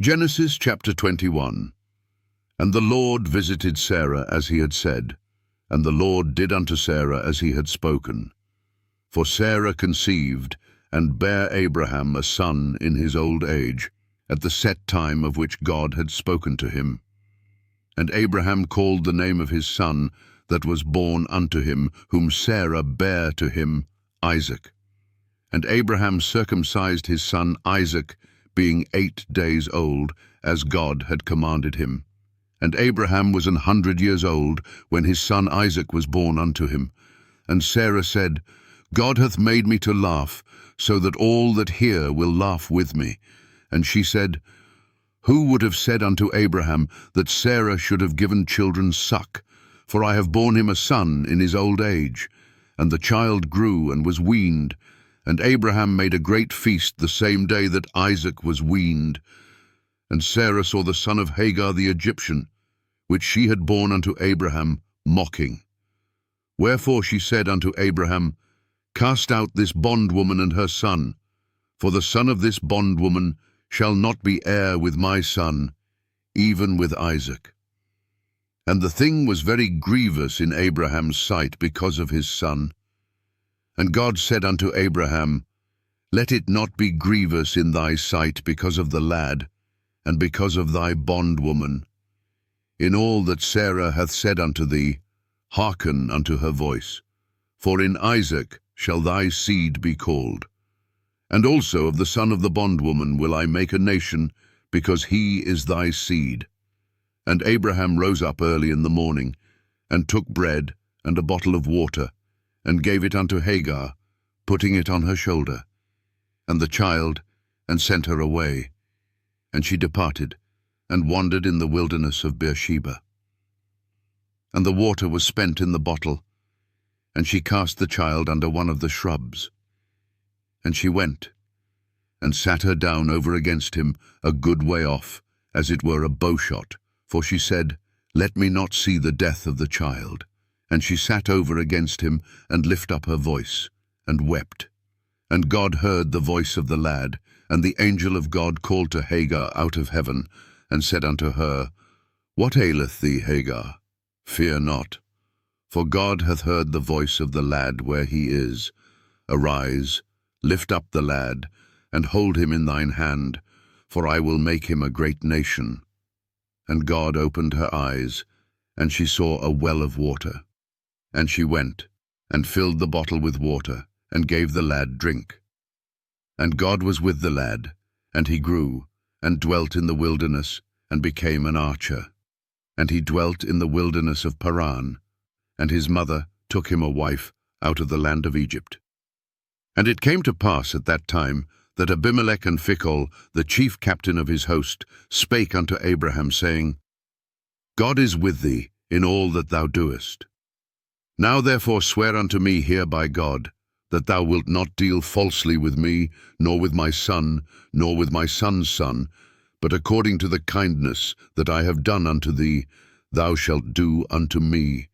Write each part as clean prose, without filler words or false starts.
Genesis chapter 21. And the Lord visited Sarah as he had said, and the Lord did unto Sarah as he had spoken. For Sarah conceived, and bare Abraham a son in his old age, at the set time of which God had spoken to him. And Abraham called the name of his son that was born unto him, whom Sarah bare to him, Isaac. And Abraham circumcised his son Isaac, being 8 days old, as God had commanded him. And Abraham was 100 years old, when his son Isaac was born unto him. And Sarah said, God hath made me to laugh, so that all that hear will laugh with me. And she said, Who would have said unto Abraham that Sarah should have given children suck? For I have borne him a son in his old age. And the child grew and was weaned. And Abraham made a great feast the same day that Isaac was weaned. And Sarah saw the son of Hagar the Egyptian, which she had borne unto Abraham, mocking. Wherefore she said unto Abraham, Cast out this bondwoman and her son, for the son of this bondwoman shall not be heir with my son, even with Isaac. And the thing was very grievous in Abraham's sight because of his son. And God said unto Abraham, Let it not be grievous in thy sight because of the lad, and because of thy bondwoman. In all that Sarah hath said unto thee, hearken unto her voice. For in Isaac shall thy seed be called. And also of the son of the bondwoman will I make a nation, because he is thy seed. And Abraham rose up early in the morning, and took bread and a bottle of water, and gave it unto Hagar, putting it on her shoulder, and the child, and sent her away. And she departed, and wandered in the wilderness of Beersheba. And the water was spent in the bottle, and she cast the child under one of the shrubs. And she went, and sat her down over against him a good way off, as it were a bowshot, for she said, Let me not see the death of the child. And she sat over against him, and lifted up her voice, and wept. And God heard the voice of the lad, and the angel of God called to Hagar out of heaven, and said unto her, What aileth thee, Hagar? Fear not, for God hath heard the voice of the lad where he is. Arise, lift up the lad, and hold him in thine hand, for I will make him a great nation. And God opened her eyes, and she saw a well of water. And she went, and filled the bottle with water, and gave the lad drink. And God was with the lad, and he grew, and dwelt in the wilderness, and became an archer. And he dwelt in the wilderness of Paran, and his mother took him a wife out of the land of Egypt. And it came to pass at that time, that Abimelech and Phicol, the chief captain of his host, spake unto Abraham, saying, God is with thee in all that thou doest. Now therefore swear unto me here by God, that thou wilt not deal falsely with me, nor with my son, nor with my son's son, but according to the kindness that I have done unto thee, thou shalt do unto me,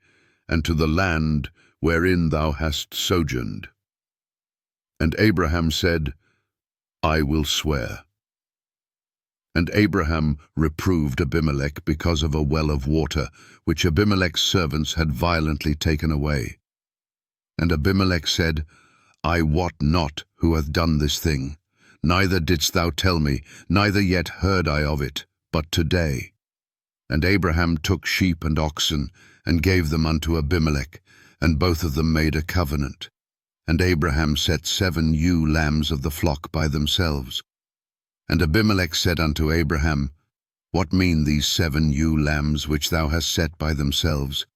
and to the land wherein thou hast sojourned. And Abraham said, I will swear. And Abraham reproved Abimelech because of a well of water, which Abimelech's servants had violently taken away. And Abimelech said, I wot not who hath done this thing, neither didst thou tell me, neither yet heard I of it, but today. And Abraham took sheep and oxen, and gave them unto Abimelech, and both of them made a covenant. And Abraham set 7 ewe lambs of the flock by themselves. And Abimelech said unto Abraham, What mean these 7 ewe lambs which thou hast set by themselves?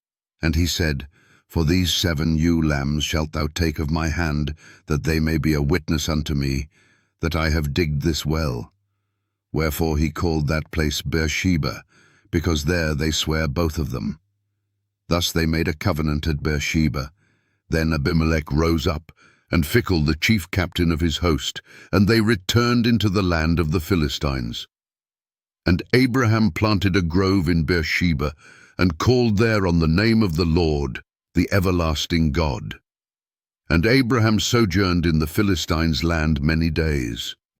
And he said, For these 7 ewe lambs shalt thou take of my hand, that they may be a witness unto me, that I have digged this well. Wherefore he called that place Beersheba, because there they sware both of them. Thus they made a covenant at Beersheba. Then Abimelech rose up, and Phicol the chief captain of his host, and they returned into the land of the Philistines. And Abraham planted a grove in Beersheba, and called there on the name of the Lord, the everlasting God. And Abraham sojourned in the Philistines' land many days.